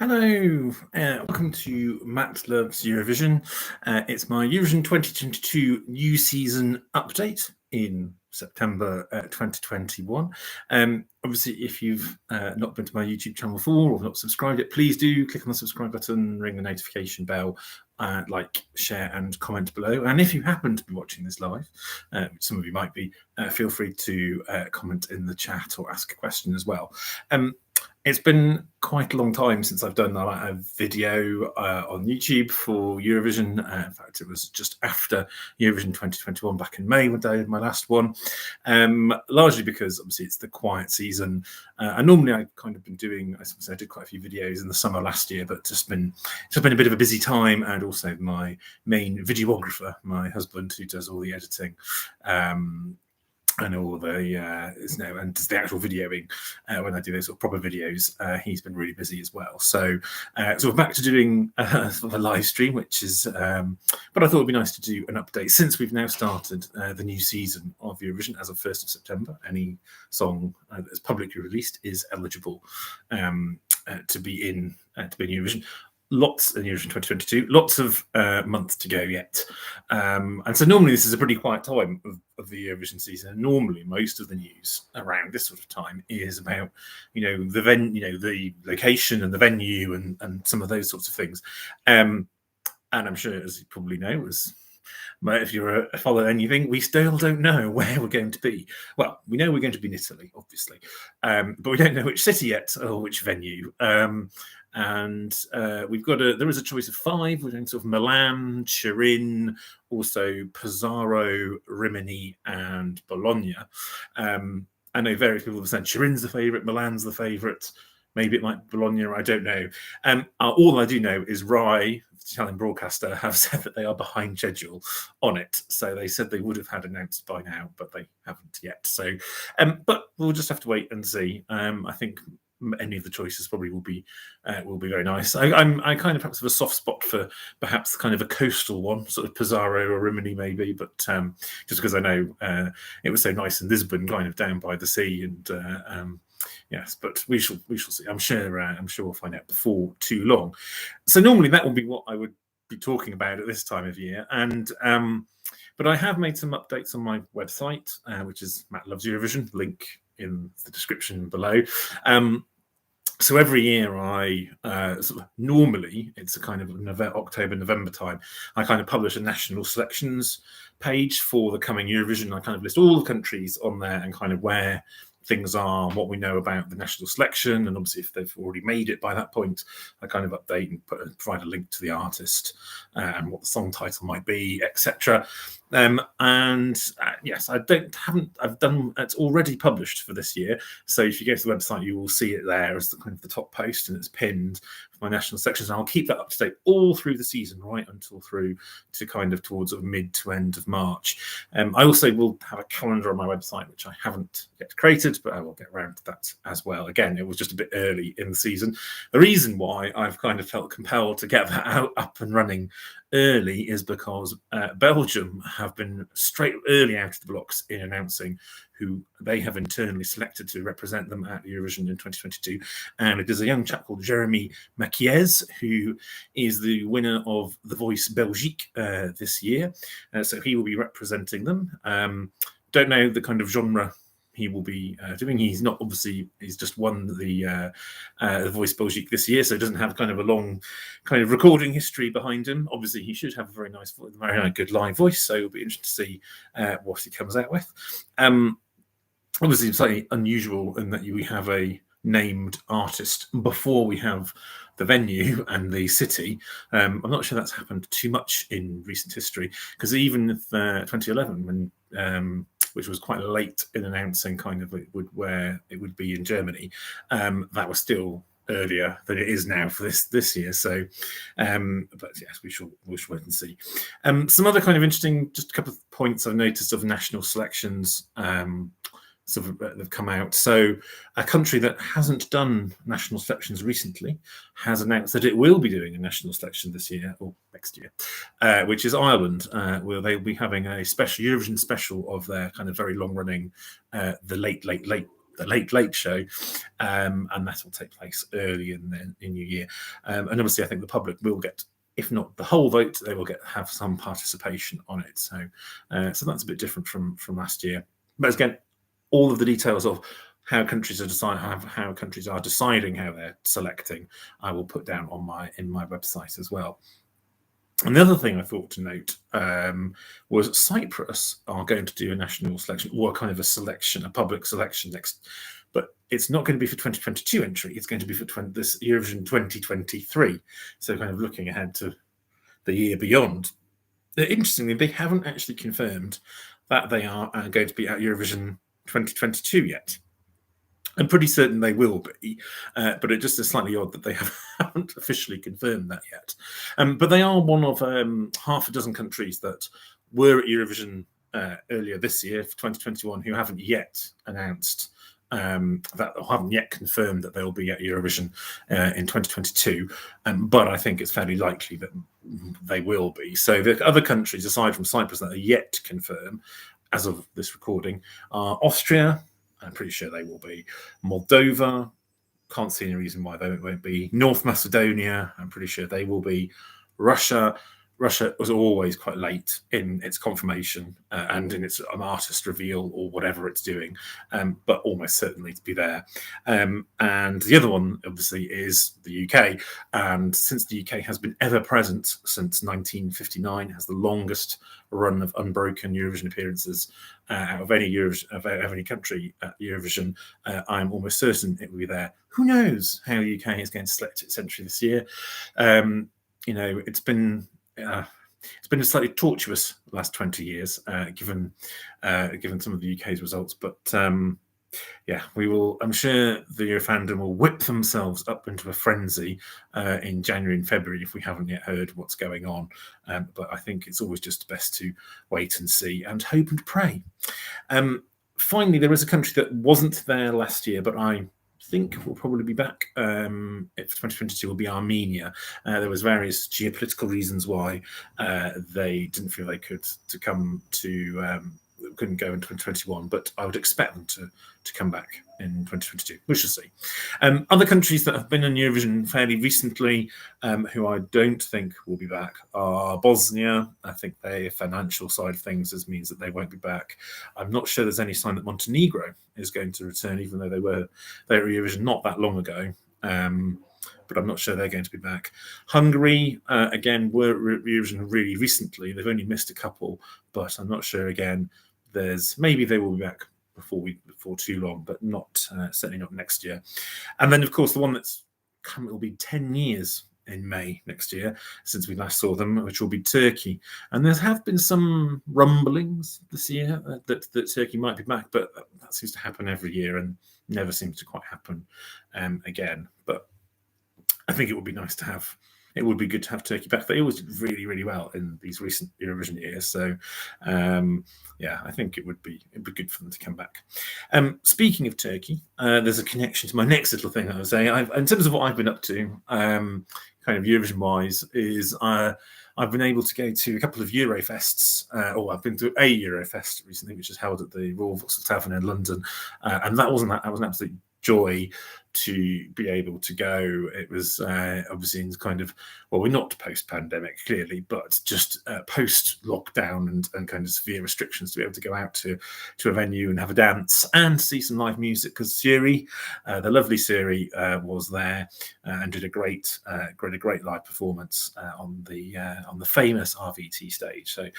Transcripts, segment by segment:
Hello, welcome to Matt Loves Eurovision. It's my Eurovision 2022 new season update in September 2021. Obviously, if you've not been to my YouTube channel before or not subscribed yet, please do click on the subscribe button, ring the notification bell, like, share and comment below. And if you happen to be watching this live, some of you might be, feel free to comment in the chat or ask a question as well. It's been quite a long time since I've done a video on YouTube for Eurovision. In fact, it was just after Eurovision 2021 back in May when I did my last one, largely because obviously it's the quiet season. And normally I've kind of been doing, I did quite a few videos in the summer last year, but it's been a bit of a busy time, and also my main videographer, my husband, who does all the editing, and all the and does the actual videoing when I do those sort of proper videos. He's been really busy as well, so sort of back to doing sort of a live stream, which is but I thought it'd be nice to do an update since we've now started the new season of Eurovision as of 1st of September. Any song that's publicly released is eligible to be in Eurovision. Lots in Eurovision 2022, lots of months to go yet. And so normally this is a pretty quiet time of the Eurovision season. Normally most of the news around this sort of time is about, the location and the venue and some of those sorts of things. And I'm sure, as you probably know, if you're follow anything, we still don't know where we're going to be. Well, we know we're going to be in Italy, obviously, but we don't know which city yet or which venue. And there is a choice of 5. We're doing sort of Milan, Turin, also Pesaro, Rimini, and Bologna. I know various people have said Turin's the favourite, Milan's the favourite. Maybe it might be Bologna, I don't know. All I do know is Rai, the Italian broadcaster, have said that they are behind schedule on it. So they said they would have had announced by now, but they haven't yet. So, but we'll just have to wait and see. I think any of the choices probably will be very nice. I kind of perhaps have a soft spot for perhaps kind of a coastal one, sort of Pesaro or Rimini maybe, but just because I know it was so nice in Lisbon, kind of down by the sea, and yes, but we shall see. I'm sure we'll find out before too long. So normally that would be what I would be talking about at this time of year, and but I have made some updates on my website, which is Matt Loves Eurovision. Link in the description below. So every year normally it's a kind of October, November time, I kind of publish a national selections page for the coming Eurovision. I kind of list all the countries on there and kind of where things are, what we know about the national selection, and obviously if they've already made it by that point, I kind of update and provide a link to the artist and what the song title might be, etc. Yes, it's already published for this year. So if you go to the website, you will see it there as the top post, and it's pinned for my national sections. And I'll keep that up to date all through the season, right until through to kind of towards mid to end of March. I also will have a calendar on my website, which I haven't yet created, but I will get around to that as well. Again, it was just a bit early in the season. The reason why I've kind of felt compelled to get that up and running early is because Belgium have been straight early out of the blocks in announcing who they have internally selected to represent them at Eurovision in 2022. And it is a young chap called Jeremy Makiez, who is the winner of The Voice Belgique this year. So he will be representing them. Don't know the kind of genre he will be doing. He's not, obviously, he's just won the Voice Belgique this year, so he doesn't have kind of a long kind of recording history behind him. Obviously, he should have a very nice voice, very good live voice, so it'll be interesting to see what he comes out with. Obviously, it's slightly unusual in that we have a named artist before we have the venue and the city. I'm not sure that's happened too much in recent history, because even if 2011, when which was quite late in announcing kind of where it would be in Germany, that was still earlier than it is now for this year. So, but yes, we shall wait and see. Some other kind of interesting, just a couple of points I've noticed of national selections sort of have come out. So a country that hasn't done national selections recently has announced that it will be doing a national selection this year or next year, which is Ireland, where they'll be having a special Eurovision special of their kind of very long running, the late the Late Show, and that will take place early in the new year. And obviously, I think the public will get, if not the whole vote, they will have some participation on it. So that's a bit different from last year. But again, all of the details of how countries are how countries are deciding how they're selecting, I will put down on in my website as well. And the other thing I thought to note was Cyprus are going to do a national selection, or kind of a public selection next, but it's not going to be for 2022 entry. It's going to be for this Eurovision 2023. So kind of looking ahead to the year beyond. Interestingly, they haven't actually confirmed that they are going to be at Eurovision 2022 yet. I'm pretty certain they will be, but it just is slightly odd that they haven't officially confirmed that yet. But they are one of half a dozen countries that were at Eurovision earlier this year for 2021 who haven't yet announced that, or haven't yet confirmed that they'll be at Eurovision in 2022. But I think it's fairly likely that they will be. So the other countries, aside from Cyprus, that are yet to confirm, as of this recording, are Austria. I'm pretty sure they will be. Moldova, can't see any reason why they won't be. North Macedonia, I'm pretty sure they will be. Russia was always quite late in its confirmation and in its artist reveal or whatever it's doing, but almost certainly to be there. And the other one, obviously, is the UK. And since the UK has been ever present since 1959, has the longest run of unbroken Eurovision appearances out of any country at Eurovision, I'm almost certain it will be there. Who knows how the UK is going to select its entry this year? It's been a slightly tortuous last 20 years, given some of the UK's results. But we will. I'm sure the Eurofandom will whip themselves up into a frenzy in January and February if we haven't yet heard what's going on. But I think it's always just best to wait and see and hope and pray. Finally, there is a country that wasn't there last year, but I think will probably be back for 2022 will be Armenia. There was various geopolitical reasons why they didn't feel they couldn't go in 2021, but I would expect them to come back in 2022. We shall see. Other countries that have been in Eurovision fairly recently, who I don't think will be back, are Bosnia. I think the financial side of things means that they won't be back. I'm not sure there's any sign that Montenegro is going to return, even though they were at Eurovision not that long ago. But I'm not sure they're going to be back. Hungary, again, were at Eurovision really recently. They've only missed a couple, but I'm not sure again. Maybe they will be back before too long, but certainly not next year. And then, of course, the one that's come, it will be 10 years in May next year since we last saw them, which will be Turkey. And there have been some rumblings this year that Turkey might be back, but that seems to happen every year and never seems to quite happen again. But I think it would be nice to have. It would be good to have Turkey back. They always did really, really well in these recent Eurovision years. So, I think it would be good for them to come back. Speaking of Turkey, there's a connection to my next little thing I was saying. In terms of what I've been up to, kind of Eurovision-wise, is I've been able to go to a couple of Eurofests, or I've been to a Eurofest recently, which is held at the Royal Vauxhall Tavern in London, and that was an absolute joy to be able to go. It was obviously in kind of, we're not post-pandemic clearly, but just post-lockdown and kind of severe restrictions to be able to go out to a venue and have a dance and see some live music, because Siri, the lovely Siri, was there and did a great live performance on the famous RVT stage. So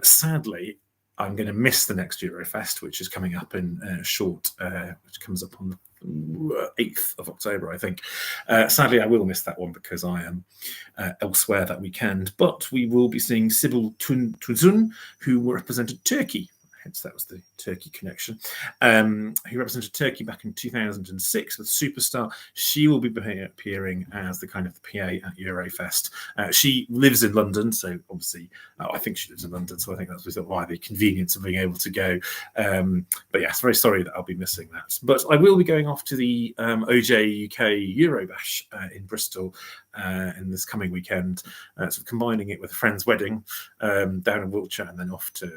sadly, I'm going to miss the next Eurofest, which is coming up in which comes up on the 8th of October, I think. Sadly, I will miss that one because I am elsewhere that weekend. But we will be seeing Sibel Tuzun, who represented Turkey. Hence, that was the Turkey connection. Who represented Turkey back in 2006 with Superstar. She will be appearing as the kind of the PA at Eurofest. She lives in London, so obviously, I think she lives in London, so I think that's why the convenience of being able to go. But yes, very sorry that I'll be missing that. But I will be going off to the OJ UK Eurobash in Bristol in this coming weekend, sort of combining it with a friend's wedding down in Wiltshire and then off to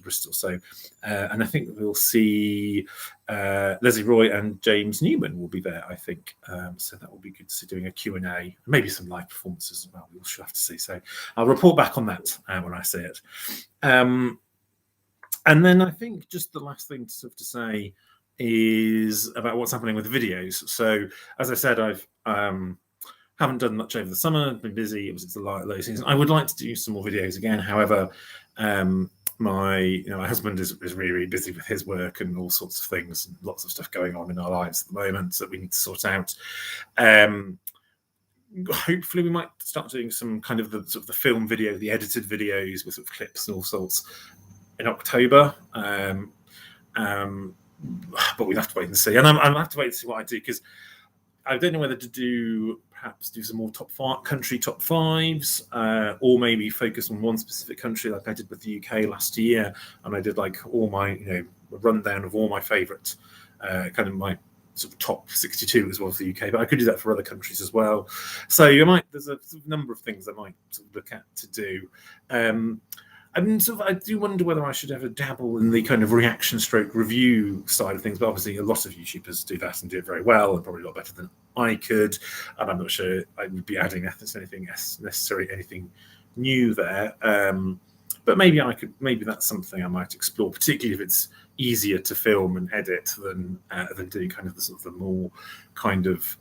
Bristol. So So, and I think we'll see Leslie Roy and James Newman will be there, I think. So that will be good to see, doing a Q&A, maybe some live performances as well. We'll have to see. So I'll report back on that when I see it. And then I think just the last thing to say is about what's happening with the videos. So as I said, I've haven't done much over the summer, been busy. It's the low season. I would like to do some more videos again. However, my husband is really, really busy with his work and all sorts of things, and lots of stuff going on in our lives at the moment that we need to sort out. Hopefully we might start doing some kind of the film video, the edited videos with sort of clips and all sorts in October. But we'll have to wait and see. And I'll have to wait to see what I do, because I don't know whether to perhaps do some more country top fives, or maybe focus on one specific country like I did with the UK last year. And I did like all my, rundown of all my favourite, kind of my sort of top 62 as well for the UK, but I could do that for other countries as well. So there's a sort of number of things I might sort of look at to do. And I do wonder whether I should ever dabble in the kind of reaction stroke review side of things, but obviously a lot of YouTubers do that and do it very well, and probably a lot better than I could. And I'm not sure I would be adding anything new there. But maybe that's something I might explore, particularly if it's easier to film and edit than doing kind of the more kind of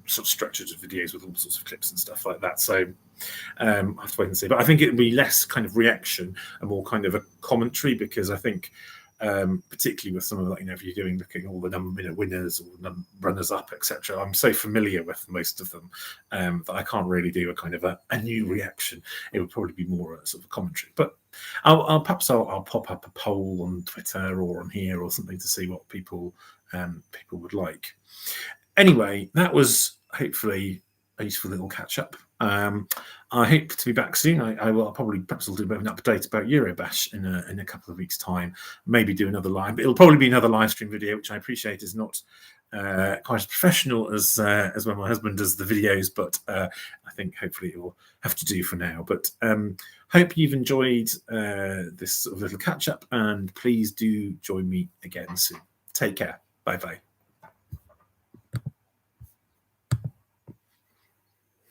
sort of structured videos with all sorts of clips and stuff like that. So I have to wait and see. But I think it would be less kind of reaction and more kind of a commentary, because I think particularly with some of if you're looking at all the winners or runners up, etc. I'm so familiar with most of them that I can't really do a kind of a new reaction. It would probably be more a sort of commentary. But I'll pop up a poll on Twitter or on here or something to see what people would like. Anyway, that was hopefully a useful little catch up. I hope to be back soon. I'll perhaps do a bit of an update about Eurobash in a couple of weeks' time. Maybe do another live, but it'll probably be another live stream video, which I appreciate is not quite as professional as when my husband does the videos, but I think hopefully it will have to do for now. But hope you've enjoyed this sort of little catch up, and please do join me again soon. Take care. Bye bye.